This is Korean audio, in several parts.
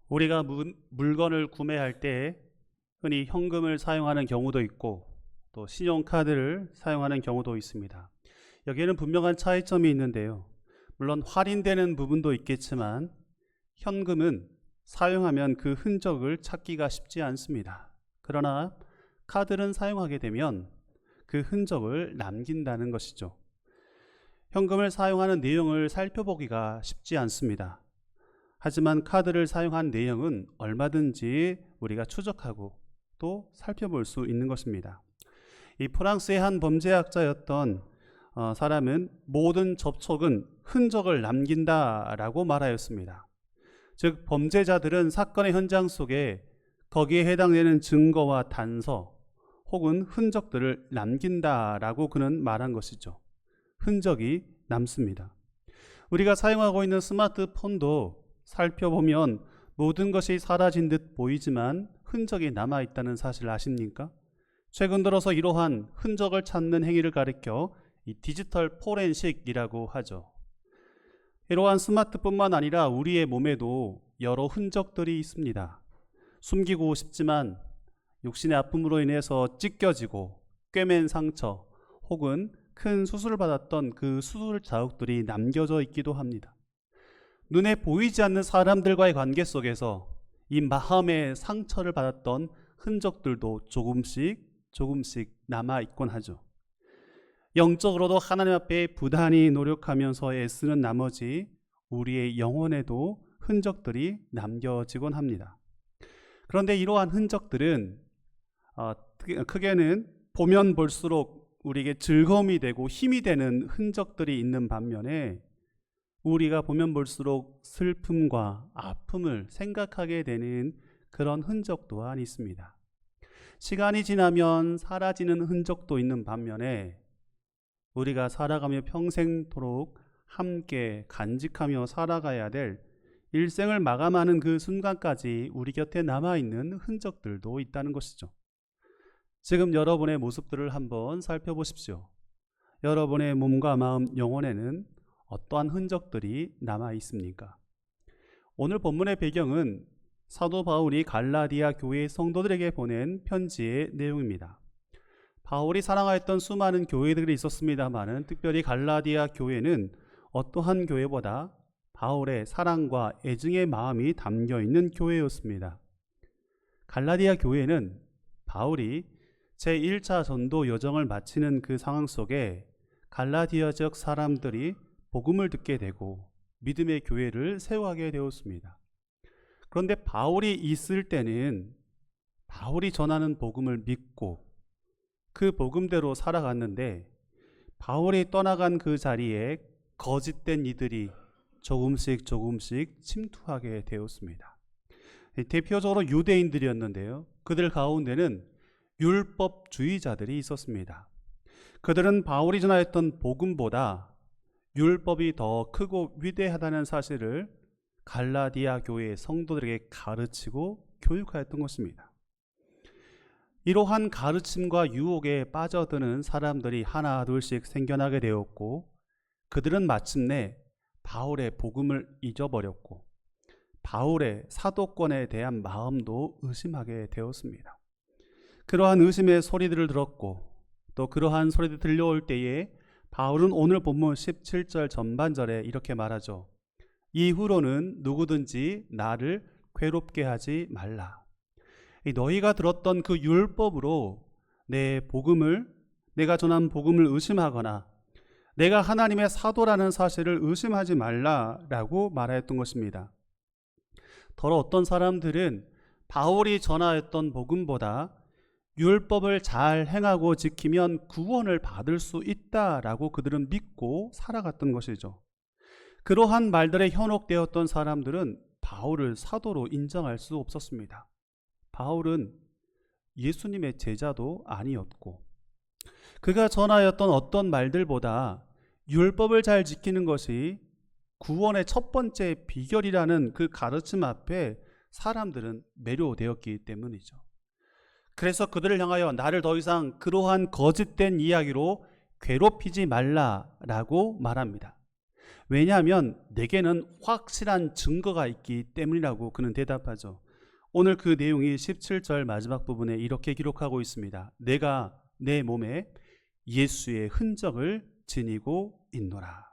우리가 물건을 구매할 때 흔히 현금을 사용하는 경우도 있고 또 신용카드를 사용하는 경우도 있습니다. 여기에는 분명한 차이점이 있는데요. 물론 할인되는 부분도 있겠지만 현금은 사용하면 그 흔적을 찾기가 쉽지 않습니다. 그러나 카드는 사용하게 되면 그 흔적을 남긴다는 것이죠. 현금을 사용하는 내용을 살펴보기가 쉽지 않습니다. 하지만 카드를 사용한 내용은 얼마든지 우리가 추적하고 또 살펴볼 수 있는 것입니다. 이 프랑스의 한 범죄학자였던 사람은 모든 접촉은 흔적을 남긴다라고 말하였습니다. 즉 범죄자들은 사건의 현장 속에 거기에 해당되는 증거와 단서 혹은 흔적들을 남긴다라고 그는 말한 것이죠. 흔적이 남습니다. 우리가 사용하고 있는 스마트폰도 살펴보면 모든 것이 사라진 듯 보이지만 흔적이 남아있다는 사실 아십니까? 최근 들어서 이러한 흔적을 찾는 행위를 가리켜 이 디지털 포렌식이라고 하죠. 이러한 스마트뿐만 아니라 우리의 몸에도 여러 흔적들이 있습니다. 숨기고 싶지만 육신의 아픔으로 인해서 찢겨지고 꿰맨 상처 혹은 큰 수술을 받았던 그 수술 자국들이 남겨져 있기도 합니다. 눈에 보이지 않는 사람들과의 관계 속에서 이 마음의 상처를 받았던 흔적들도 조금씩 남아있곤 하죠. 영적으로도 하나님 앞에 부단히 노력하면서 애쓰는 나머지 우리의 영혼에도 흔적들이 남겨지곤 합니다. 그런데 이러한 흔적들은 크게는 보면 볼수록 우리에게 즐거움이 되고 힘이 되는 흔적들이 있는 반면에 우리가 보면 볼수록 슬픔과 아픔을 생각하게 되는 그런 흔적 또한 있습니다. 시간이 지나면 사라지는 흔적도 있는 반면에 우리가 살아가며 평생토록 함께 간직하며 살아가야 될 일생을 마감하는 그 순간까지 우리 곁에 남아있는 흔적들도 있다는 것이죠. 지금 여러분의 모습들을 한번 살펴보십시오. 여러분의 몸과 마음, 영혼에는 어떠한 흔적들이 남아 있습니까? 오늘 본문의 배경은 사도 바울이 갈라디아 교회 성도들에게 보낸 편지의 내용입니다. 바울이 사랑하였던 수많은 교회들이 있었습니다마는 특별히 갈라디아 교회는 어떠한 교회보다 바울의 사랑과 애증의 마음이 담겨 있는 교회였습니다. 갈라디아 교회는 바울이 제1차 전도 여정을 마치는 그 상황 속에 갈라디아 지역 사람들이 복음을 듣게 되고 믿음의 교회를 세워가게 되었습니다. 그런데 바울이 있을 때는 바울이 전하는 복음을 믿고 그 복음대로 살아갔는데 바울이 떠나간 그 자리에 거짓된 이들이 조금씩 침투하게 되었습니다. 대표적으로 유대인들이었는데요. 그들 가운데는 율법주의자들이 있었습니다. 그들은 바울이 전하였던 복음보다 율법이 더 크고 위대하다는 사실을 갈라디아 교회의 성도들에게 가르치고 교육하였던 것입니다. 이러한 가르침과 유혹에 빠져드는 사람들이 하나 둘씩 생겨나게 되었고 그들은 마침내 바울의 복음을 잊어버렸고 바울의 사도권에 대한 마음도 의심하게 되었습니다. 그러한 의심의 소리들을 들었고 또 그러한 소리들이 들려올 때에 바울은 오늘 본문 17절 전반절에 이렇게 말하죠. 이후로는 누구든지 나를 괴롭게 하지 말라. 너희가 들었던 그 율법으로 내가 전한 복음을 의심하거나 내가 하나님의 사도라는 사실을 의심하지 말라라고 말하였던 것입니다. 더러 어떤 사람들은 바울이 전하였던 복음보다 율법을 잘 행하고 지키면 구원을 받을 수 있다라고 그들은 믿고 살아갔던 것이죠. 그러한 말들에 현혹되었던 사람들은 바울을 사도로 인정할 수 없었습니다. 바울은 예수님의 제자도 아니었고 그가 전하였던 어떤 말들보다 율법을 잘 지키는 것이 구원의 첫 번째 비결이라는 그 가르침 앞에 사람들은 매료되었기 때문이죠. 그래서 그들을 향하여 나를 더 이상 그러한 거짓된 이야기로 괴롭히지 말라라고 말합니다. 왜냐하면 내게는 확실한 증거가 있기 때문이라고 그는 대답하죠. 오늘 그 내용이 17절 마지막 부분에 이렇게 기록하고 있습니다. 내가 내 몸에 예수의 흔적을 지니고 있노라.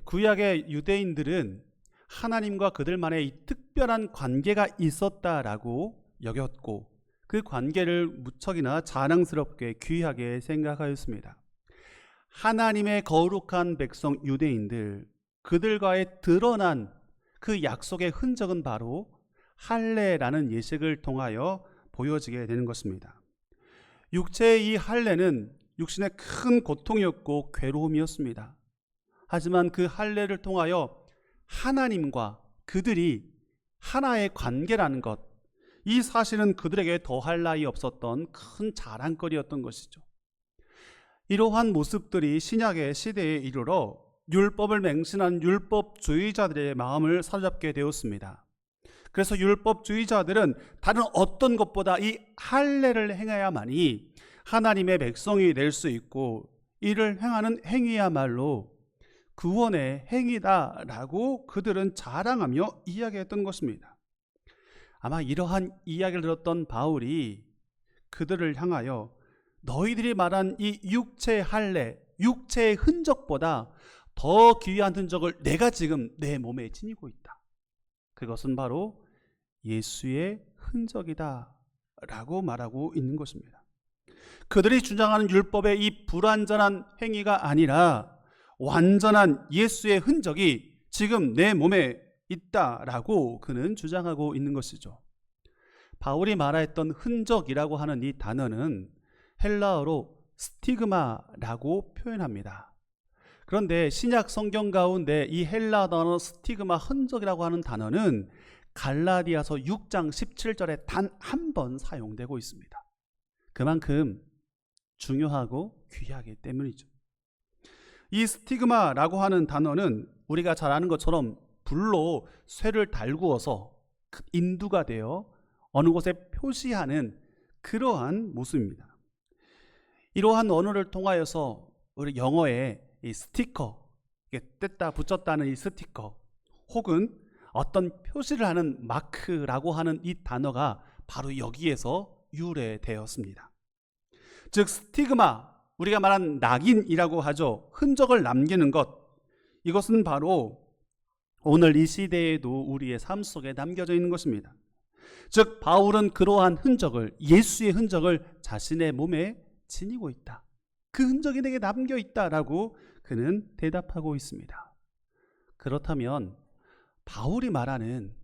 구약의 유대인들은 하나님과 그들만의 이 특별한 관계가 있었다라고 여겼고 그 관계를 무척이나 자랑스럽게 귀하게 생각하였습니다. 하나님의 거룩한 백성 유대인들, 그들과의 드러난 그 약속의 흔적은 바로 할례라는 예식을 통하여 보여지게 되는 것입니다. 육체의 이 할례는 육신의 큰 고통이었고 괴로움이었습니다. 하지만 그 할례를 통하여 하나님과 그들이 하나의 관계라는 것, 이 사실은 그들에게 더할 나위 없었던 큰 자랑거리였던 것이죠. 이러한 모습들이 신약의 시대에 이르러 율법을 맹신한 율법주의자들의 마음을 사로잡게 되었습니다. 그래서 율법주의자들은 다른 어떤 것보다 이 할례를 행해야만이 하나님의 백성이 될 수 있고 이를 행하는 행위야말로 구원의 행위다라고 그들은 자랑하며 이야기했던 것입니다. 아마 이러한 이야기를 들었던 바울이 그들을 향하여 너희들이 말한 이 육체의 할례, 육체의 흔적보다 더 귀한 흔적을 내가 지금 내 몸에 지니고 있다. 그것은 바로 예수의 흔적이다 라고 말하고 있는 것입니다. 그들이 주장하는 율법의 이 불완전한 행위가 아니라 완전한 예수의 흔적이 지금 내 몸에 있다라고 그는 주장하고 있는 것이죠. 바울이 말했던 흔적이라고 하는 이 단어는 헬라어로 스티그마라고 표현합니다. 그런데 신약 성경 가운데 이 헬라 단어 스티그마, 흔적이라고 하는 단어는 갈라디아서 6장 17절에 단 한 번 사용되고 있습니다. 그만큼 중요하고 귀하기 때문이죠. 이 스티그마라고 하는 단어는 우리가 잘 아는 것처럼 불로 쇠를 달구어서 인두가 되어 어느 곳에 표시하는 그러한 모습입니다. 이러한 언어를 통하여서 우리 영어에 이 스티커, 뗐다 붙였다는 이 스티커, 혹은 어떤 표시를 하는 마크라고 하는 이 단어가 바로 여기에서 유래되었습니다. 즉 스티그마, 우리가 말한 낙인이라고 하죠. 흔적을 남기는 것, 이것은 바로 오늘 이 시대에도 우리의 삶 속에 남겨져 있는 것입니다. 즉 바울은 그러한 흔적을, 예수의 흔적을 자신의 몸에 지니고 있다. 그 흔적이 내게 남겨 있다라고 그는 대답하고 있습니다. 그렇다면 바울이 말하는,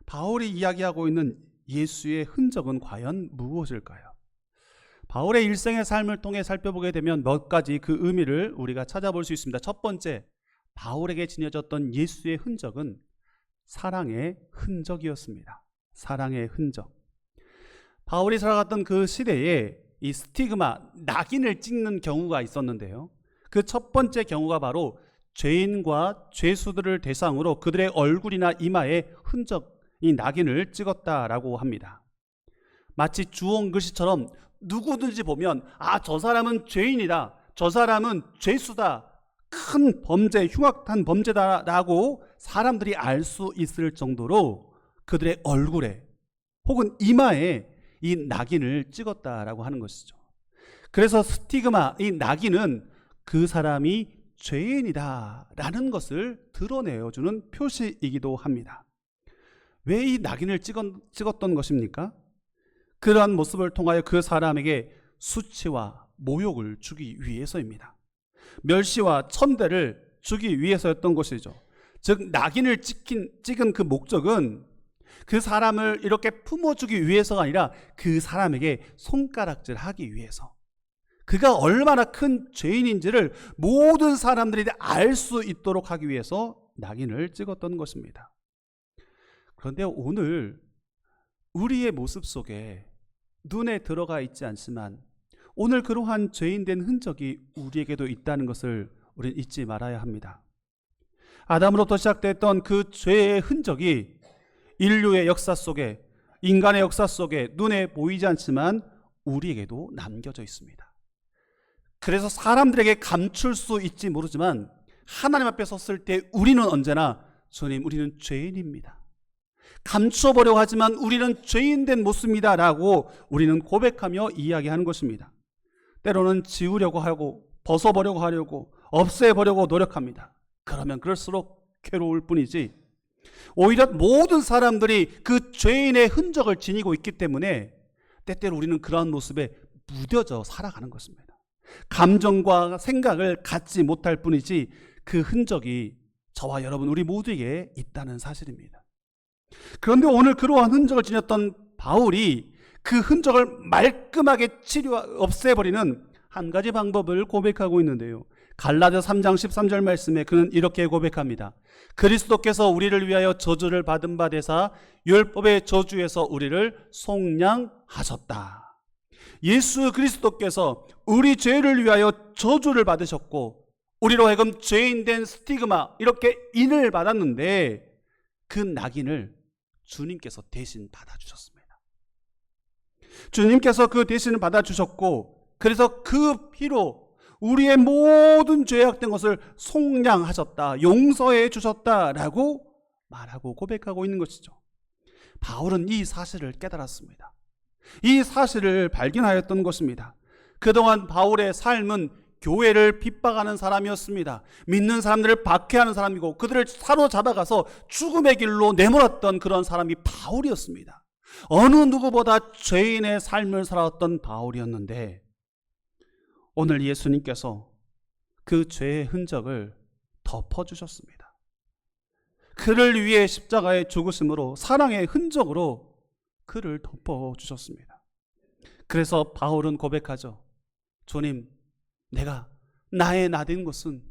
바울이 이야기하고 있는 예수의 흔적은 과연 무엇일까요? 바울의 일생의 삶을 통해 살펴보게 되면 몇 가지 그 의미를 우리가 찾아볼 수 있습니다. 첫 번째, 바울에게 지녀졌던 예수의 흔적은 사랑의 흔적이었습니다. 사랑의 흔적. 바울이 살아갔던 그 시대에 이 스티그마, 낙인을 찍는 경우가 있었는데요. 그 첫 번째 경우가 바로 죄인과 죄수들을 대상으로 그들의 얼굴이나 이마에 흔적, 이 낙인을 찍었다라고 합니다. 마치 주홍 글씨처럼 누구든지 보면 저 사람은 죄인이다, 저 사람은 죄수다, 큰 범죄, 흉악한 범죄다라고 사람들이 알 수 있을 정도로 그들의 얼굴에 혹은 이마에 이 낙인을 찍었다라고 하는 것이죠. 그래서 스티그마, 이 낙인은 그 사람이 죄인이다라는 것을 드러내어주는 표시이기도 합니다. 왜 이 낙인을 찍었던 것입니까? 그러한 모습을 통하여 그 사람에게 수치와 모욕을 주기 위해서입니다. 멸시와 천대를 주기 위해서였던 것이죠. 즉 낙인을 찍은 그 목적은 그 사람을 이렇게 품어주기 위해서가 아니라 그 사람에게 손가락질하기 위해서, 그가 얼마나 큰 죄인인지를 모든 사람들이 알 수 있도록 하기 위해서 낙인을 찍었던 것입니다. 그런데 오늘 우리의 모습 속에 눈에 들어가 있지 않지만 오늘 그러한 죄인된 흔적이 우리에게도 있다는 것을 우리는 잊지 말아야 합니다. 아담으로부터 시작됐던 그 죄의 흔적이 인류의 역사 속에, 인간의 역사 속에 눈에 보이지 않지만 우리에게도 남겨져 있습니다. 그래서 사람들에게 감출 수 있지 모르지만 하나님 앞에 섰을 때 우리는 언제나 주님, 우리는 죄인입니다. 감추어보려고 하지만 우리는 죄인된 모습입니다 라고 우리는 고백하며 이야기하는 것입니다. 때로는 지우려고 하고 벗어보려고 하려고 없애보려고 노력합니다. 그러면 그럴수록 괴로울 뿐이지, 오히려 모든 사람들이 그 죄인의 흔적을 지니고 있기 때문에 때때로 우리는 그러한 모습에 무뎌져 살아가는 것입니다. 감정과 생각을 갖지 못할 뿐이지 그 흔적이 저와 여러분 우리 모두에게 있다는 사실입니다. 그런데 오늘 그러한 흔적을 지녔던 바울이 그 흔적을 말끔하게 없애버리는 한 가지 방법을 고백하고 있는데요. 갈라디아 3장 13절 말씀에 그는 이렇게 고백합니다. 그리스도께서 우리를 위하여 저주를 받은 바 되사 율법의 저주에서 우리를 속량하셨다. 예수 그리스도께서 우리 죄를 위하여 저주를 받으셨고 우리로 하여금 죄인된 스티그마, 이렇게 인을 받았는데 그 낙인을 주님께서 대신 받아주셨습니다. 주님께서 그 대신을 받아주셨고 그래서 그 피로 우리의 모든 죄악된 것을 속량하셨다, 용서해 주셨다라고 말하고 고백하고 있는 것이죠. 바울은 이 사실을 깨달았습니다. 이 사실을 발견하였던 것입니다. 그동안 바울의 삶은 교회를 핍박하는 사람이었습니다. 믿는 사람들을 박해하는 사람이고 그들을 사로잡아가서 죽음의 길로 내몰았던 그런 사람이 바울이었습니다. 어느 누구보다 죄인의 삶을 살아왔던 바울이었는데 오늘 예수님께서 그 죄의 흔적을 덮어주셨습니다. 그를 위해 십자가의 죽으심으로 사랑의 흔적으로 그를 덮어주셨습니다. 그래서 바울은 고백하죠. 주님, 내가 나의 나된 것은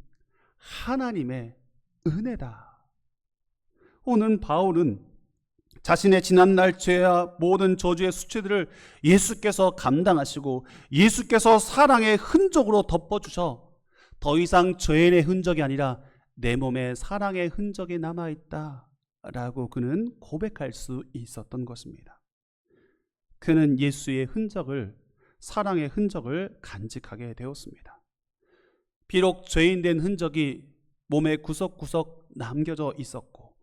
하나님의 은혜다. 오늘 바울은 자신의 지난날 죄와 모든 저주의 수치들을 예수께서 감당하시고 예수께서 사랑의 흔적으로 덮어주셔 더 이상 죄인의 흔적이 아니라 내 몸에 사랑의 흔적이 남아있다 라고 그는 고백할 수 있었던 것입니다. 그는 예수의 흔적을, 사랑의 흔적을 간직하게 되었습니다. 비록 죄인된 흔적이 몸의 구석구석 남겨져 있었고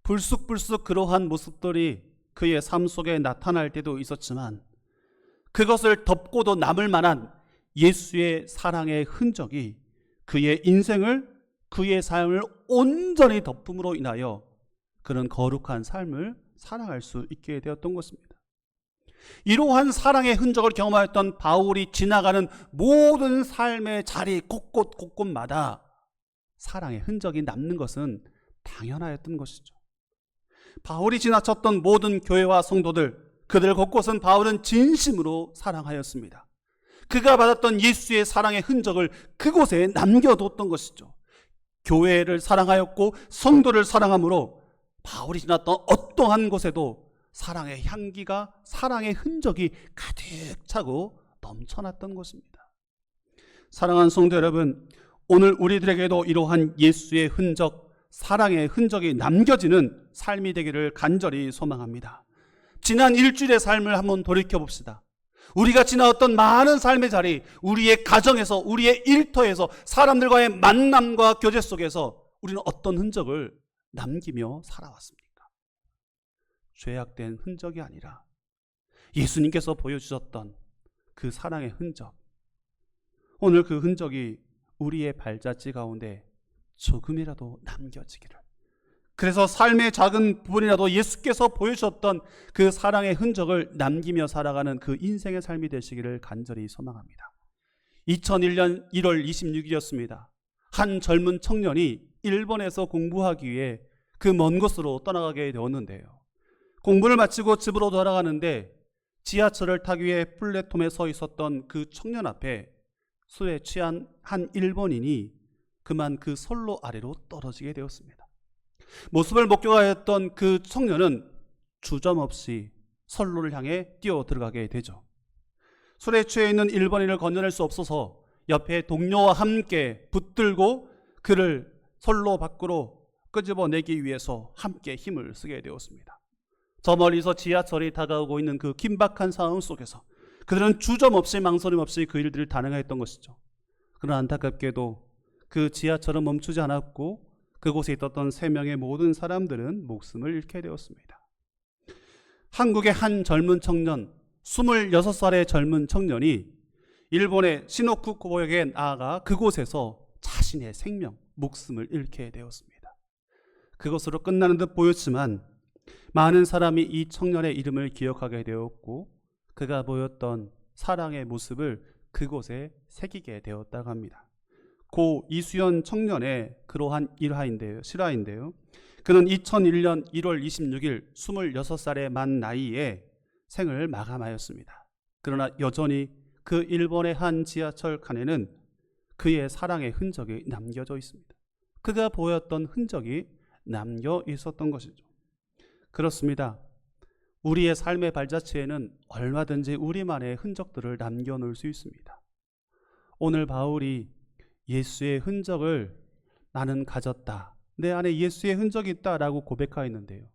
불쑥불쑥 그러한 모습들이 그의 삶 속에 나타날 때도 있었지만 그것을 덮고도 남을 만한 예수의 사랑의 흔적이 그의 인생을, 그의 삶을 온전히 덮음으로 인하여 그는 거룩한 삶을 살아갈 수 있게 되었던 것입니다. 이러한 사랑의 흔적을 경험하였던 바울이 지나가는 모든 삶의 자리 곳곳마다 사랑의 흔적이 남는 것은 당연하였던 것이죠. 바울이 지나쳤던 모든 교회와 성도들, 그들 곳곳은 바울은 진심으로 사랑하였습니다. 그가 받았던 예수의 사랑의 흔적을 그곳에 남겨뒀던 것이죠. 교회를 사랑하였고 성도를 사랑함으로 바울이 지났던 어떠한 곳에도 사랑의 향기가, 사랑의 흔적이 가득 차고 넘쳐났던 것입니다. 사랑하는 성도 여러분, 오늘 우리들에게도 이러한 예수의 흔적, 사랑의 흔적이 남겨지는 삶이 되기를 간절히 소망합니다. 지난 일주일의 삶을 한번 돌이켜봅시다. 우리가 지나왔던 많은 삶의 자리, 우리의 가정에서, 우리의 일터에서, 사람들과의 만남과 교제 속에서 우리는 어떤 흔적을 남기며 살아왔습니까? 죄악된 흔적이 아니라 예수님께서 보여주셨던 그 사랑의 흔적, 오늘 그 흔적이 우리의 발자취 가운데 조금이라도 남겨지기를, 그래서 삶의 작은 부분이라도 예수께서 보여주셨던 그 사랑의 흔적을 남기며 살아가는 그 인생의 삶이 되시기를 간절히 소망합니다. 2001년 1월 26일이었습니다. 한 젊은 청년이 일본에서 공부하기 위해 그 먼 곳으로 떠나가게 되었는데요. 공부를 마치고 집으로 돌아가는데 지하철을 타기 위해 플랫폼에 서 있었던 그 청년 앞에 술에 취한 한 일본인이 그만 그 선로 아래로 떨어지게 되었습니다. 모습을 목격하였던 그 청년은 주저없이 선로를 향해 뛰어 들어가게 되죠. 술에 취해 있는 일본인을 건져낼 수 없어서 옆에 동료와 함께 붙들고 그를 선로 밖으로 끄집어내기 위해서 함께 힘을 쓰게 되었습니다. 저 멀리서 지하철이 다가오고 있는 그 긴박한 상황 속에서 그들은 주저없이 망설임 없이 그 일들을 단행하였던 것이죠. 그러나 안타깝게도 그 지하철은 멈추지 않았고 그곳에 있었던 3명의 모든 사람들은 목숨을 잃게 되었습니다. 한국의 한 젊은 청년, 26살의 젊은 청년이 일본의 시노쿠고역에 나아가 그곳에서 자신의 생명, 목숨을 잃게 되었습니다. 그것으로 끝나는 듯 보였지만 많은 사람이 이 청년의 이름을 기억하게 되었고 그가 보였던 사랑의 모습을 그곳에 새기게 되었다고 합니다. 고 이수연 청년의 그러한 실화인데요. 그는 2001년 1월 26일 26살의 만 나이에 생을 마감하였습니다. 그러나 여전히 그 일본의 한 지하철 칸에는 그의 사랑의 흔적이 남겨져 있습니다. 그가 보였던 흔적이 남겨 있었던 것이죠. 그렇습니다. 우리의 삶의 발자취에는 얼마든지 우리만의 흔적들을 남겨놓을 수 있습니다. 오늘 바울이 예수의 흔적을 나는 가졌다, 내 안에 예수의 흔적이 있다라고 고백하였는데요.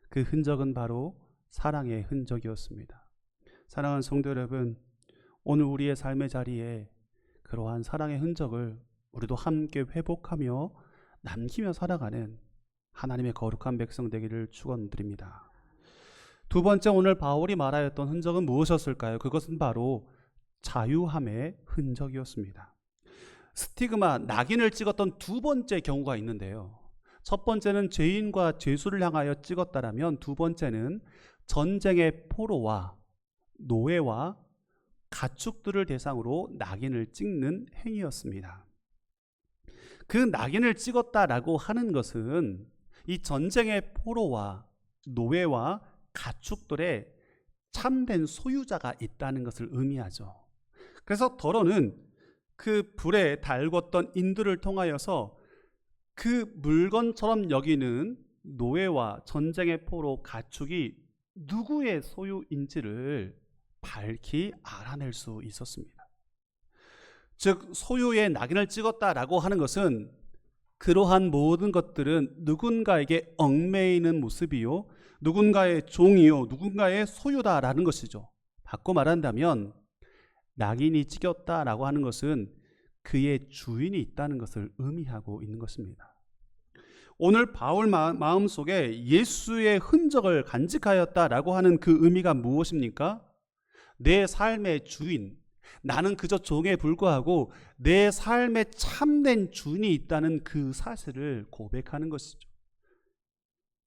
그 흔적은 바로 사랑의 흔적이었습니다. 사랑하는 성도 여러분, 오늘 우리의 삶의 자리에 그러한 사랑의 흔적을 우리도 함께 회복하며 남기며 살아가는 하나님의 거룩한 백성 되기를 축원드립니다. 두 번째, 오늘 바울이 말하였던 흔적은 무엇이었을까요? 그것은 바로 자유함의 흔적이었습니다. 스티그마, 낙인을 찍었던 두 번째 경우가 있는데요. 첫 번째는 죄인과 죄수를 향하여 찍었다라면 두 번째는 전쟁의 포로와 노예와 가축들을 대상으로 낙인을 찍는 행위였습니다. 그 낙인을 찍었다라고 하는 것은 이 전쟁의 포로와 노예와 가축들의 참된 소유자가 있다는 것을 의미하죠. 그래서 더러는 그 불에 달궜던 인들을 통하여서 그 물건처럼 여기는 노예와 전쟁의 포로 가축이 누구의 소유인지를 밝히 알아낼 수 있었습니다. 즉 소유의 낙인을 찍었다라고 하는 것은 그러한 모든 것들은 누군가에게 얽매이는 모습이요, 누군가의 종이요, 누군가의 소유다라는 것이죠. 바꿔 말한다면 낙인이 찍혔다라고 하는 것은 그의 주인이 있다는 것을 의미하고 있는 것입니다. 오늘 바울 마음속에 예수의 흔적을 간직하였다라고 하는 그 의미가 무엇입니까? 내 삶의 주인, 나는 그저 종에 불과하고 내 삶의 참된 주인이 있다는 그 사실을 고백하는 것이죠.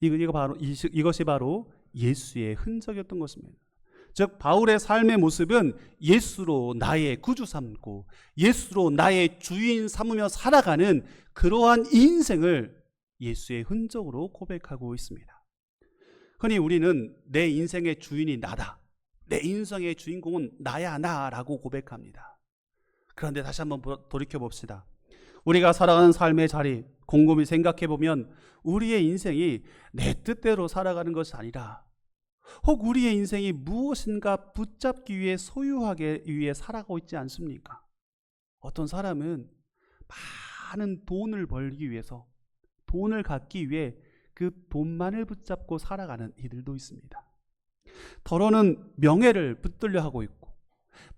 이것이 바로 예수의 흔적이었던 것입니다. 즉 바울의 삶의 모습은 예수로 나의 구주 삼고 예수로 나의 주인 삼으며 살아가는 그러한 인생을 예수의 흔적으로 고백하고 있습니다. 흔히 우리는 내 인생의 주인이 나다, 내 인생의 주인공은 나라고 고백합니다. 그런데 다시 한번 돌이켜 봅시다. 우리가 살아가는 삶의 자리 곰곰이 생각해 보면 우리의 인생이 내 뜻대로 살아가는 것이 아니라 혹 우리의 인생이 무엇인가 붙잡기 위해 소유하기 위해 살아가고 있지 않습니까? 어떤 사람은 많은 돈을 벌기 위해서, 돈을 갖기 위해 그 돈만을 붙잡고 살아가는 이들도 있습니다. 더러는 명예를 붙들려 하고 있고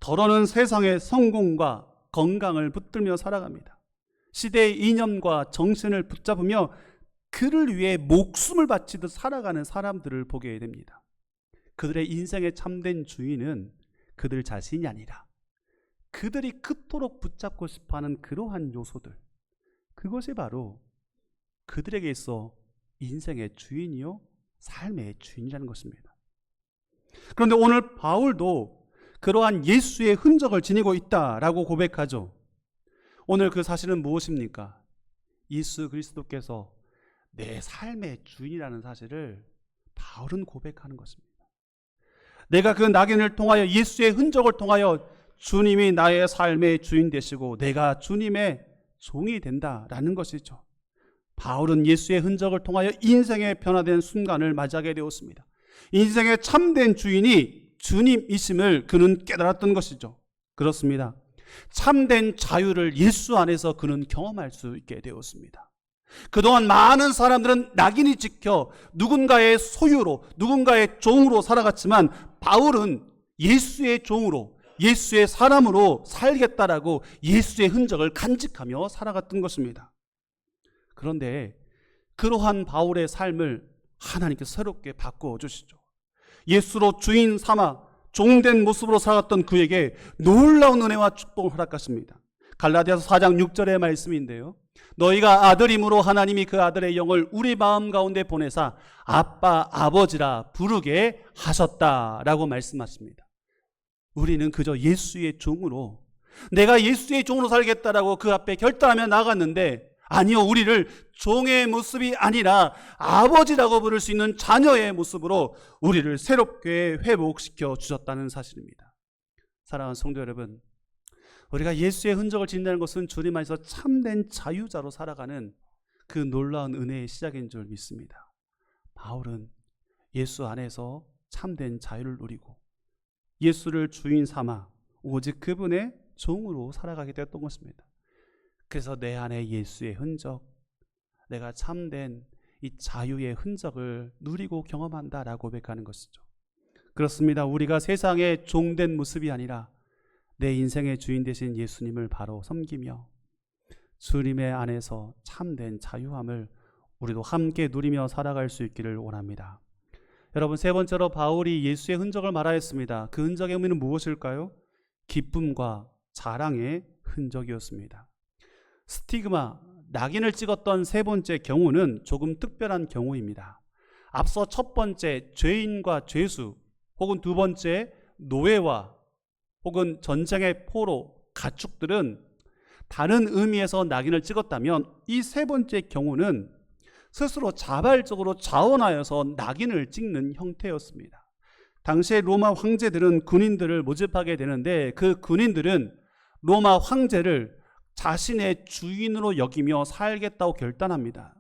더러는 세상의 성공과 건강을 붙들며 살아갑니다. 시대의 이념과 정신을 붙잡으며 그를 위해 목숨을 바치듯 살아가는 사람들을 보게 됩니다. 그들의 인생의 참된 주인은 그들 자신이 아니라 그들이 그토록 붙잡고 싶어하는 그러한 요소들, 그것이 바로 그들에게 있어 인생의 주인이요 삶의 주인이라는 것입니다. 그런데 오늘 바울도 그러한 예수의 흔적을 지니고 있다라고 고백하죠. 오늘 그 사실은 무엇입니까? 예수 그리스도께서 내 삶의 주인이라는 사실을 바울은 고백하는 것입니다. 내가 그 낙인을 통하여 예수의 흔적을 통하여 주님이 나의 삶의 주인 되시고 내가 주님의 종이 된다라는 것이죠. 바울은 예수의 흔적을 통하여 인생의 변화된 순간을 맞이하게 되었습니다. 인생의 참된 주인이 주님이심을 그는 깨달았던 것이죠. 그렇습니다. 참된 자유를 예수 안에서 그는 경험할 수 있게 되었습니다. 그동안 많은 사람들은 낙인이 찍혀 누군가의 소유로, 누군가의 종으로 살아갔지만 바울은 예수의 종으로, 예수의 사람으로 살겠다라고 예수의 흔적을 간직하며 살아갔던 것입니다. 그런데 그러한 바울의 삶을 하나님께서 새롭게 바꾸어 주시죠. 예수로 주인 삼아 종된 모습으로 살았던 그에게 놀라운 은혜와 축복을 허락하십니다. 갈라디아서 4장 6절의 말씀인데요, 너희가 아들임으로 하나님이 그 아들의 영을 우리 마음 가운데 보내사 아빠 아버지라 부르게 하셨다라고 말씀하십니다. 우리는 그저 예수의 종으로, 내가 예수의 종으로 살겠다라고 그 앞에 결단하며 나갔는데, 아니요, 우리를 종의 모습이 아니라 아버지라고 부를 수 있는 자녀의 모습으로 우리를 새롭게 회복시켜 주셨다는 사실입니다. 사랑하는 성도 여러분, 우리가 예수의 흔적을 짓는다는 것은 주님 안에서 참된 자유자로 살아가는 그 놀라운 은혜의 시작인 줄 믿습니다. 바울은 예수 안에서 참된 자유를 누리고 예수를 주인 삼아 오직 그분의 종으로 살아가게 되었던 것입니다. 그래서 내 안에 예수의 흔적, 내가 참된 이 자유의 흔적을 누리고 경험한다라고 고백하는 것이죠. 그렇습니다. 우리가 세상의 종된 모습이 아니라 내 인생의 주인 되신 예수님을 바로 섬기며 주님의 안에서 참된 자유함을 우리도 함께 누리며 살아갈 수 있기를 원합니다. 여러분, 세 번째로 바울이 예수의 흔적을 말하였습니다. 그 흔적의 의미는 무엇일까요? 기쁨과 자랑의 흔적이었습니다. 스티그마, 낙인을 찍었던 세 번째 경우는 조금 특별한 경우입니다. 앞서 첫 번째 죄인과 죄수, 혹은 두 번째 노예와 혹은 전쟁의 포로, 가축들은 다른 의미에서 낙인을 찍었다면, 이 세 번째 경우는 스스로 자발적으로 자원하여서 낙인을 찍는 형태였습니다. 당시의 로마 황제들은 군인들을 모집하게 되는데, 그 군인들은 로마 황제를 자신의 주인으로 여기며 살겠다고 결단합니다.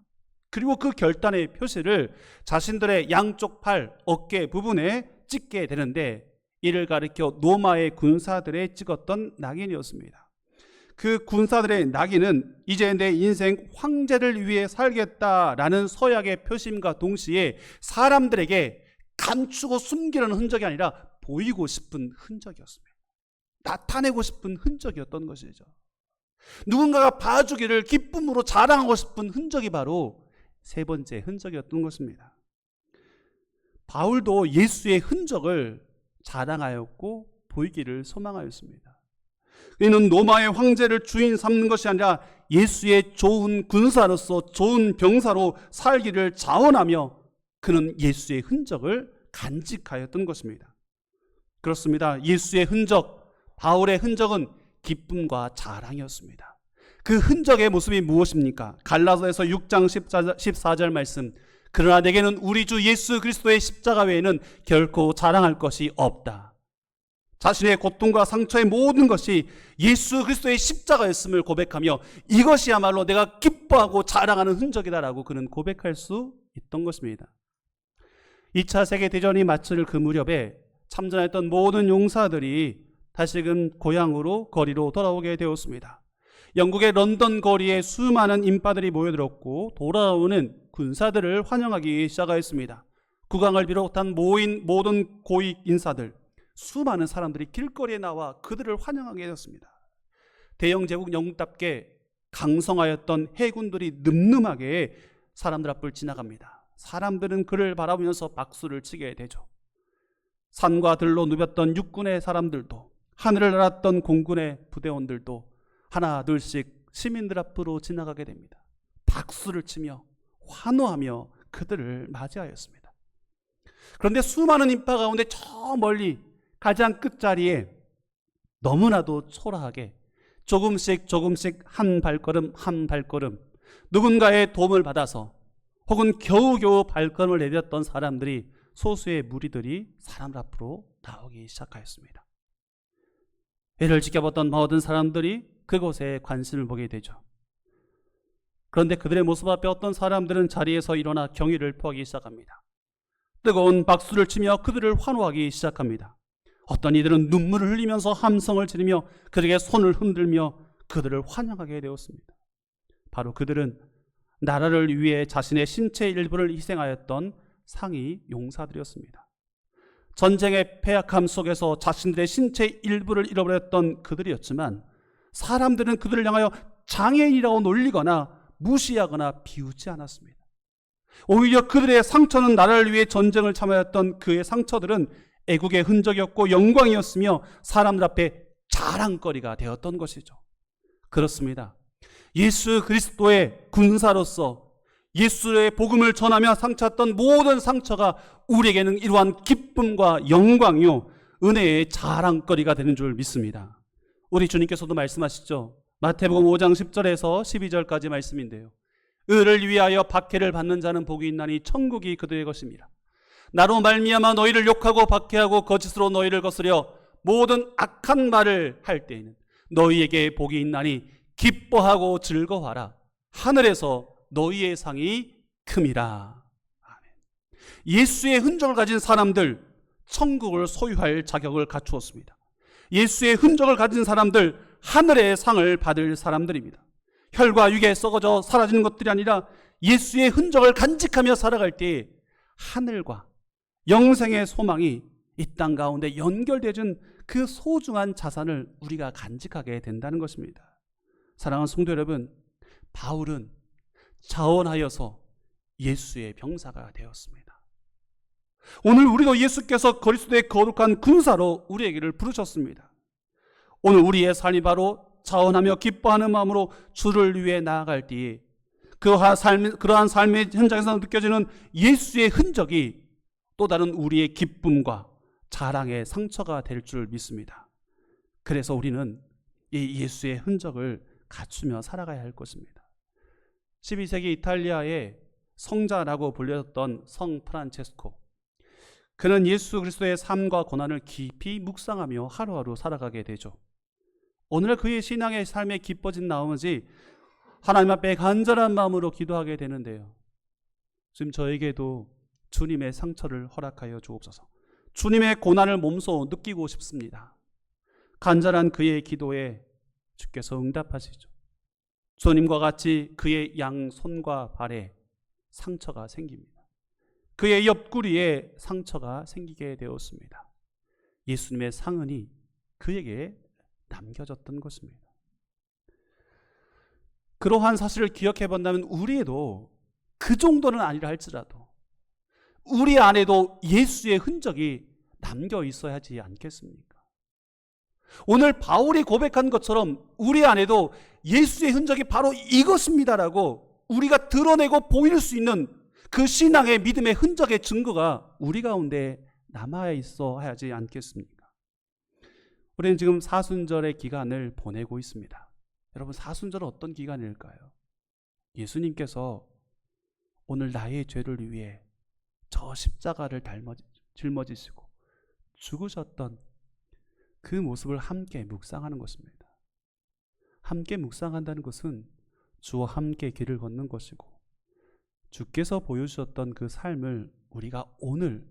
그리고 그 결단의 표시를 자신들의 양쪽 팔, 어깨 부분에 찍게 되는데, 이를 가리켜 로마의 군사들에 찍었던 낙인이었습니다. 그 군사들의 낙인은 이제 내 인생 황제를 위해 살겠다라는 서약의 표심과 동시에 사람들에게 감추고 숨기려는 흔적이 아니라 보이고 싶은 흔적이었습니다. 나타내고 싶은 흔적이었던 것이죠. 누군가가 봐주기를 기쁨으로 자랑하고 싶은 흔적이 바로 세 번째 흔적이었던 것입니다. 바울도 예수의 흔적을 자랑하였고 보이기를 소망하였습니다. 이는 로마의 황제를 주인 삼는 것이 아니라 예수의 좋은 군사로서, 좋은 병사로 살기를 자원하며 그는 예수의 흔적을 간직하였던 것입니다. 그렇습니다. 예수의 흔적, 바울의 흔적은 기쁨과 자랑이었습니다. 그 흔적의 모습이 무엇입니까? 갈라서에서 6장 14절 말씀, 그러나 내게는 우리 주 예수 그리스도의 십자가 외에는 결코 자랑할 것이 없다. 자신의 고통과 상처의 모든 것이 예수 그리스도의 십자가였음을 고백하며 이것이야말로 내가 기뻐하고 자랑하는 흔적이다라고 그는 고백할 수 있던 것입니다. 2차 세계대전이 마칠 그 무렵에 참전했던 모든 용사들이 다시금 고향으로, 거리로 돌아오게 되었습니다. 영국의 런던 거리에 수많은 인파들이 모여들었고 돌아오는 군사들을 환영하기 시작하였습니다. 국왕을 비롯한 모든 고위 인사들, 수많은 사람들이 길거리에 나와 그들을 환영하게 되었습니다. 대영 제국 영국답게 강성하였던 해군들이 늠름하게 사람들 앞을 지나갑니다. 사람들은 그를 바라보면서 박수를 치게 되죠. 산과 들로 누볐던 육군의 사람들도, 하늘을 날았던 공군의 부대원들도 하나 둘씩 시민들 앞으로 지나가게 됩니다. 박수를 치며 환호하며 그들을 맞이하였습니다. 그런데 수많은 인파 가운데 저 멀리 가장 끝자리에 너무나도 초라하게 조금씩 한 발걸음 한 발걸음 누군가의 도움을 받아서 혹은 겨우겨우 발걸음을 내딛었던 사람들이, 소수의 무리들이 사람들 앞으로 나오기 시작하였습니다. 이를 지켜봤던 모든 사람들이 그곳에 관심을 보게 되죠. 그런데 그들의 모습 앞에 어떤 사람들은 자리에서 일어나 경의를 표하기 시작합니다. 뜨거운 박수를 치며 그들을 환호하기 시작합니다. 어떤 이들은 눈물을 흘리면서 함성을 지르며 그들에게 손을 흔들며 그들을 환영하게 되었습니다. 바로 그들은 나라를 위해 자신의 신체 일부를 희생하였던 상위 용사들이었습니다. 전쟁의 패약함 속에서 자신들의 신체 일부를 잃어버렸던 그들이었지만 사람들은 그들을 향하여 장애인이라고 놀리거나 무시하거나 비웃지 않았습니다. 오히려 그들의 상처는 나라를 위해 전쟁을 참아왔던 그의 상처들은 애국의 흔적이었고 영광이었으며 사람들 앞에 자랑거리가 되었던 것이죠. 그렇습니다. 예수 그리스도의 군사로서 예수의 복음을 전하며 상처했던 모든 상처가 우리에게는 이러한 기쁨과 영광이요 은혜의 자랑거리가 되는 줄 믿습니다. 우리 주님께서도 말씀하시죠. 마태복음 5장 10절에서 12절까지 말씀인데요. 의를 위하여 박해를 받는 자는 복이 있나니 천국이 그들의 것입니다. 나로 말미암아 너희를 욕하고 박해하고 거짓으로 너희를 거스려 모든 악한 말을 할 때에는 너희에게 복이 있나니 기뻐하고 즐거워하라. 하늘에서 너희의 상이 큼이라. 아멘. 예수의 흔적을 가진 사람들, 천국을 소유할 자격을 갖추었습니다. 예수의 흔적을 가진 사람들, 하늘의 상을 받을 사람들입니다. 혈과 육에 썩어져 사라지는 것들이 아니라 예수의 흔적을 간직하며 살아갈 때 하늘과 영생의 소망이 이 땅 가운데 연결되어진 그 소중한 자산을 우리가 간직하게 된다는 것입니다. 사랑하는 성도 여러분, 바울은 자원하여서 예수의 병사가 되었습니다. 오늘 우리도 예수께서 그리스도의 거룩한 군사로 우리에게를 부르셨습니다. 오늘 우리의 삶이 바로 자원하며 기뻐하는 마음으로 주를 위해 나아갈 때에 그러한 삶의 현장에서 느껴지는 예수의 흔적이 또 다른 우리의 기쁨과 자랑의 상처가 될 줄 믿습니다. 그래서 우리는 이 예수의 흔적을 갖추며 살아가야 할 것입니다. 12세기 이탈리아의 성자라고 불렸던 성 프란체스코, 그는 예수 그리스도의 삶과 고난을 깊이 묵상하며 하루하루 살아가게 되죠. 오늘 그의 신앙의 삶에 기뻐진 나머지 하나님 앞에 간절한 마음으로 기도하게 되는데요. 지금 저에게도 주님의 상처를 허락하여 주옵소서. 주님의 고난을 몸소 느끼고 싶습니다. 간절한 그의 기도에 주께서 응답하시죠. 주님과 같이 그의 양손과 발에 상처가 생깁니다. 그의 옆구리에 상처가 생기게 되었습니다. 예수님의 상흔이 그에게 남겨졌던 것입니다. 그러한 사실을 기억해 본다면 우리에도 그 정도는 아니라 할지라도 우리 안에도 예수의 흔적이 남겨 있어야 하지 않겠습니까? 오늘 바울이 고백한 것처럼 우리 안에도 예수의 흔적이 바로 이것입니다라고 우리가 드러내고 보일 수 있는 그 신앙의 믿음의 흔적의 증거가 우리 가운데 남아 있어 하지 않겠습니까? 우리는 지금 사순절의 기간을 보내고 있습니다. 여러분, 사순절은 어떤 기간일까요? 예수님께서 오늘 나의 죄를 위해 저 십자가를 짊어지시고 죽으셨던 그 모습을 함께 묵상하는 것입니다. 함께 묵상한다는 것은 주와 함께 길을 걷는 것이고 주께서 보여주셨던 그 삶을 우리가 오늘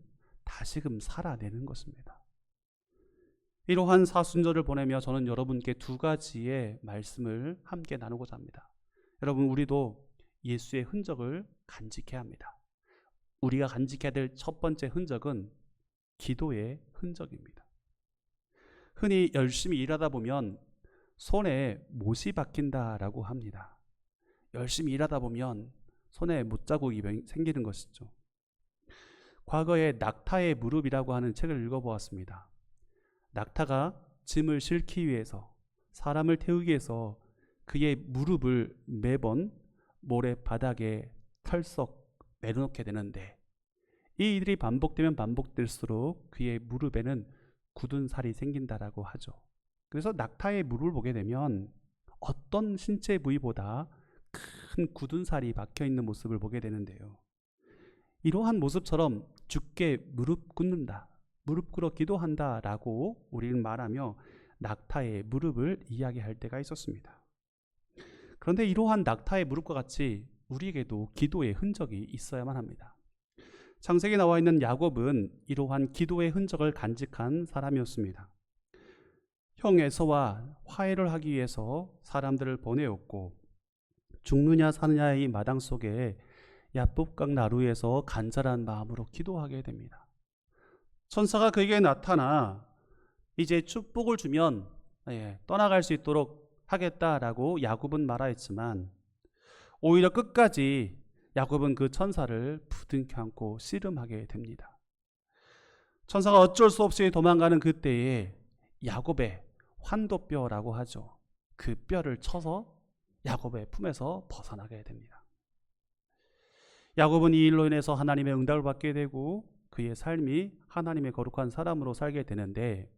다시금 살아내는 것입니다. 이러한 사순절을 보내며 저는 여러분께 두 가지의 말씀을 함께 나누고자 합니다. 여러분, 우리도 예수의 흔적을 간직해야 합니다. 우리가 간직해야 될 첫 번째 흔적은 기도의 흔적입니다. 흔히 열심히 일하다 보면 손에 못이 박힌다라고 합니다. 열심히 일하다 보면 손에 못자국이 생기는 것이죠. 과거에 낙타의 무릎이라고 하는 책을 읽어보았습니다. 낙타가 짐을 싣기 위해서, 사람을 태우기 위해서 그의 무릎을 매번 모래바닥에 털썩 내려놓게 되는데 이 일이 반복되면 반복될수록 그의 무릎에는 굳은 살이 생긴다라고 하죠. 그래서 낙타의 무릎을 보게 되면 어떤 신체 부위보다 큰 굳은 살이 박혀있는 모습을 보게 되는데요. 이러한 모습처럼 주께 무릎 꿇는다, 무릎 꿇어 기도한다 라고 우리는 말하며 낙타의 무릎을 이야기할 때가 있었습니다. 그런데 이러한 낙타의 무릎과 같이 우리에게도 기도의 흔적이 있어야만 합니다. 창세기에 나와 있는 야곱은 이러한 기도의 흔적을 간직한 사람이었습니다. 형 에서와 화해를 하기 위해서 사람들을 보내었고 죽느냐 사느냐의 이 마당 속에 야복강 나루에서 간절한 마음으로 기도하게 됩니다. 천사가 그에게 나타나 이제 축복을 주면 떠나갈 수 있도록 하겠다라고 야곱은 말하였지만 오히려 끝까지 야곱은 그 천사를 부둥켜 안고 씨름하게 됩니다. 천사가 어쩔 수 없이 도망가는 그때에 야곱의 환도뼈라고 하죠. 그 뼈를 쳐서 야곱의 품에서 벗어나게 됩니다. 야곱은 이 일로 인해서 하나님의 응답을 받게 되고 그의 삶이 하나님의 거룩한 사람으로 살게 되는데,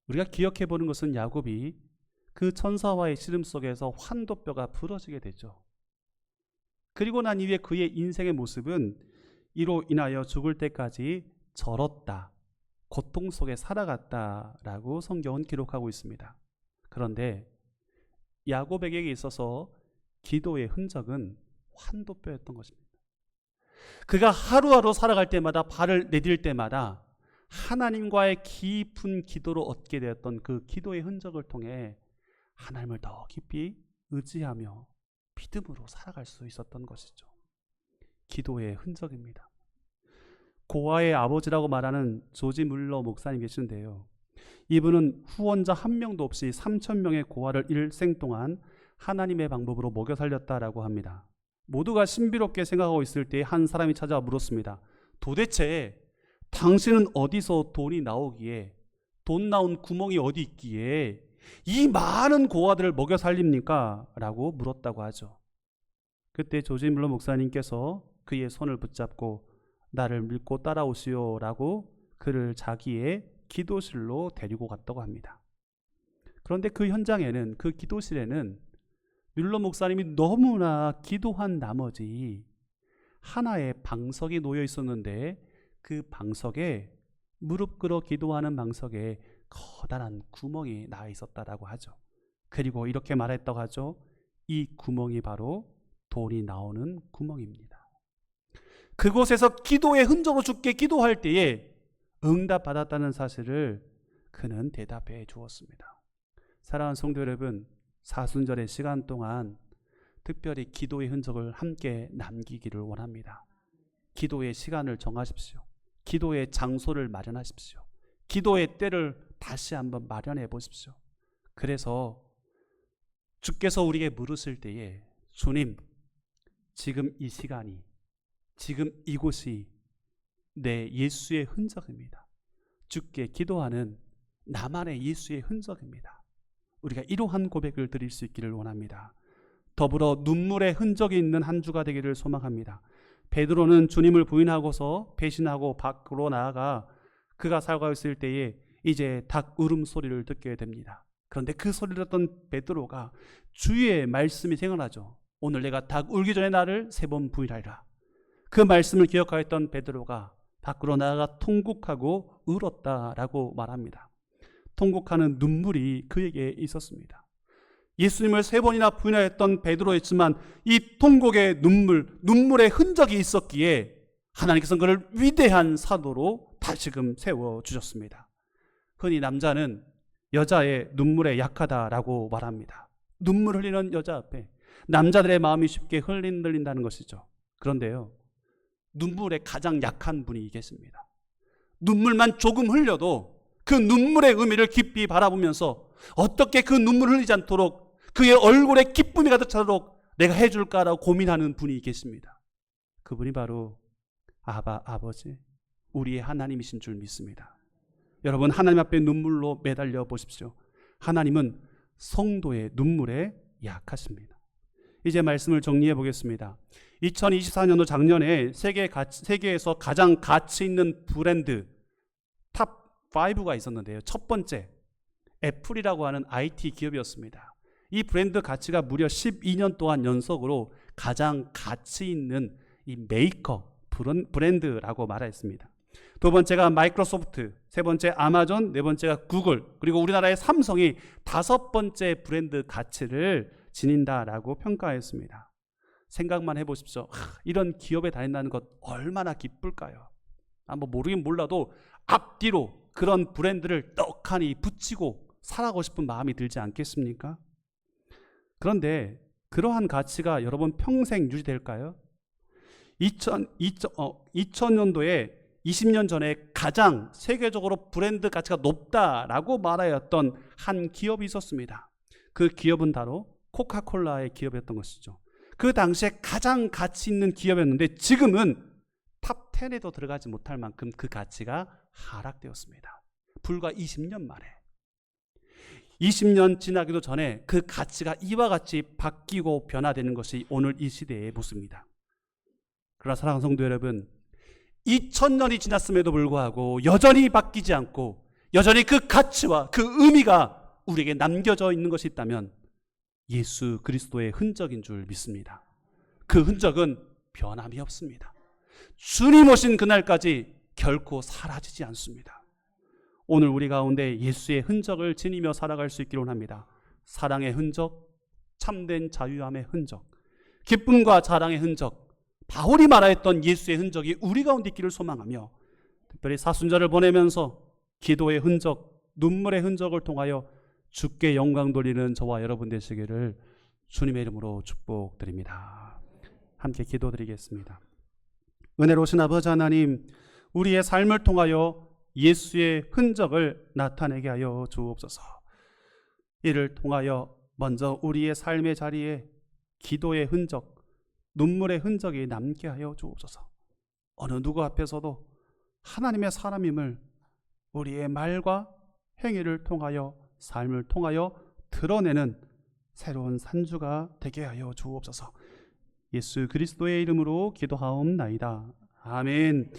우리가 기억해 보는 것은 야곱이 그 천사와의 씨름 속에서 환도뼈가 부러지게 되죠. 그리고 난 이후에 그의 인생의 모습은 이로 인하여 죽을 때까지 절었다, 고통 속에 살아갔다라고 성경은 기록하고 있습니다. 그런데 야곱에게 있어서 기도의 흔적은 환도뼈였던 것입니다. 그가 하루하루 살아갈 때마다, 발을 내딜 때마다 하나님과의 깊은 기도로 얻게 되었던 그 기도의 흔적을 통해 하나님을 더 깊이 의지하며 믿음으로 살아갈 수 있었던 것이죠. 기도의 흔적입니다. 고아의 아버지라고 말하는 조지 물러 목사님 계시는데요, 이분은 후원자 한 명도 없이 3,000명의 고아를 일생 동안 하나님의 방법으로 먹여 살렸다라고 합니다. 모두가 신비롭게 생각하고 있을 때 한 사람이 찾아와 물었습니다. 도대체 당신은 어디서 돈이 나오기에, 돈 나온 구멍이 어디 있기에 이 많은 고아들을 먹여 살립니까? 라고 물었다고 하죠. 그때 조지 물러 목사님께서 그의 손을 붙잡고 나를 믿고 따라오시오 라고 그를 자기의 기도실로 데리고 갔다고 합니다. 그런데 그 현장에는, 그 기도실에는 뮬러 목사님이 너무나 기도한 나머지 하나의 방석이 놓여 있었는데, 그 방석에, 무릎 꿇어 기도하는 방석에 커다란 구멍이 나 있었다라고 하죠. 그리고 이렇게 말했다고 하죠. 이 구멍이 바로 돈이 나오는 구멍입니다. 그곳에서 기도의 흔적으로 주께 기도할 때에 응답받았다는 사실을 그는 대답해 주었습니다. 사랑하는 성도 여러분, 사순절의 시간 동안 특별히 기도의 흔적을 함께 남기기를 원합니다. 기도의 시간을 정하십시오. 기도의 장소를 마련하십시오. 기도의 때를 다시 한번 마련해 보십시오. 그래서 주께서 우리에게 물으실 때에 주님, 지금 이 시간이, 지금 이곳이 내 예수의 흔적입니다. 주께 기도하는 나만의 예수의 흔적입니다. 우리가 이러한 고백을 드릴 수 있기를 원합니다. 더불어 눈물의 흔적이 있는 한 주가 되기를 소망합니다. 베드로는 주님을 부인하고서 배신하고 밖으로 나아가 그가 살고 있을 때에 이제 닭 울음소리를 듣게 됩니다. 그런데 그 소리를 듣던 베드로가 주의 말씀이 생각나죠. 오늘 내가 닭 울기 전에 나를 3번 부인하리라. 그 말씀을 기억하였던 베드로가 밖으로 나아가 통곡하고 울었다라고 말합니다. 통곡하는 눈물이 그에게 있었습니다. 예수님을 3번이나 부인하였던 베드로였지만 이 통곡의 눈물의 흔적이 있었기에 하나님께서는 그를 위대한 사도로 다시금 세워주셨습니다. 흔히 남자는 여자의 눈물에 약하다라고 말합니다. 눈물 흘리는 여자 앞에 남자들의 마음이 쉽게 흔들린다는 것이죠. 그런데요, 눈물에 가장 약한 분이 계십니다. 눈물만 조금 흘려도 그 눈물의 의미를 깊이 바라보면서 어떻게 그 눈물을 흘리지 않도록 그의 얼굴에 기쁨이 가득 차도록 내가 해줄까라고 고민하는 분이 계십니다. 그분이 바로 아버지, 우리의 하나님이신 줄 믿습니다. 여러분, 하나님 앞에 눈물로 매달려 보십시오. 하나님은 성도의 눈물에 약하십니다. 이제 말씀을 정리해 보겠습니다. 2024년도 작년에 세계에서 가장 가치 있는 브랜드 탑 5가 있었는데요, 첫 번째 애플이라고 하는 IT 기업이었습니다. 이 브랜드 가치가 무려 12년 동안 연속으로 가장 가치 있는 이 메이커 브랜드라고 말했습니다. 두 번째가 마이크로소프트, 세 번째 아마존, 네 번째가 구글, 그리고 우리나라의 삼성이 5번째 브랜드 가치를 지닌다라고 평가했습니다. 생각만 해보십시오. 이런 기업에 다닌다는 것 얼마나 기쁠까요? 뭐 모르긴 몰라도 앞뒤로 그런 브랜드를 떡하니 붙이고 살아가고 싶은 마음이 들지 않겠습니까? 그런데 그러한 가치가 여러분 평생 유지될까요? 2000년도에 20년 전에 가장 세계적으로 브랜드 가치가 높다라고 말하였던 한 기업이 있었습니다. 그 기업은 바로 코카콜라의 기업이었던 것이죠. 그 당시에 가장 가치 있는 기업이었는데 지금은 탑 10에도 들어가지 못할 만큼 그 가치가 하락되었습니다. 불과 20년 만에. 20년 지나기도 전에 그 가치가 이와 같이 바뀌고 변화되는 것이 오늘 이 시대의 모습입니다. 그러나 사랑하는 성도 여러분, 2000년이 지났음에도 불구하고 여전히 바뀌지 않고 여전히 그 가치와 그 의미가 우리에게 남겨져 있는 것이 있다면 예수 그리스도의 흔적인 줄 믿습니다. 그 흔적은 변함이 없습니다. 주님 오신 그날까지 결코 사라지지 않습니다. 오늘 우리 가운데 예수의 흔적을 지니며 살아갈 수 있기를 원합니다. 사랑의 흔적, 참된 자유함의 흔적, 기쁨과 자랑의 흔적, 바울이 말하였던 예수의 흔적이 우리 가운데 있기를 소망하며 특별히 사순절을 보내면서 기도의 흔적, 눈물의 흔적을 통하여 주께 영광 돌리는 저와 여러분 되시기를 주님의 이름으로 축복드립니다. 함께 기도드리겠습니다. 은혜로우신 아버지 하나님, 우리의 삶을 통하여 예수의 흔적을 나타내게 하여 주옵소서. 이를 통하여 먼저 우리의 삶의 자리에 기도의 흔적, 눈물의 흔적이 남게 하여 주옵소서. 어느 누구 앞에서도 하나님의 사람임을 우리의 말과 행위를 통하여, 삶을 통하여 드러내는 새로운 산주가 되게 하여 주옵소서. 예수 그리스도의 이름으로 기도하옵나이다. 아멘.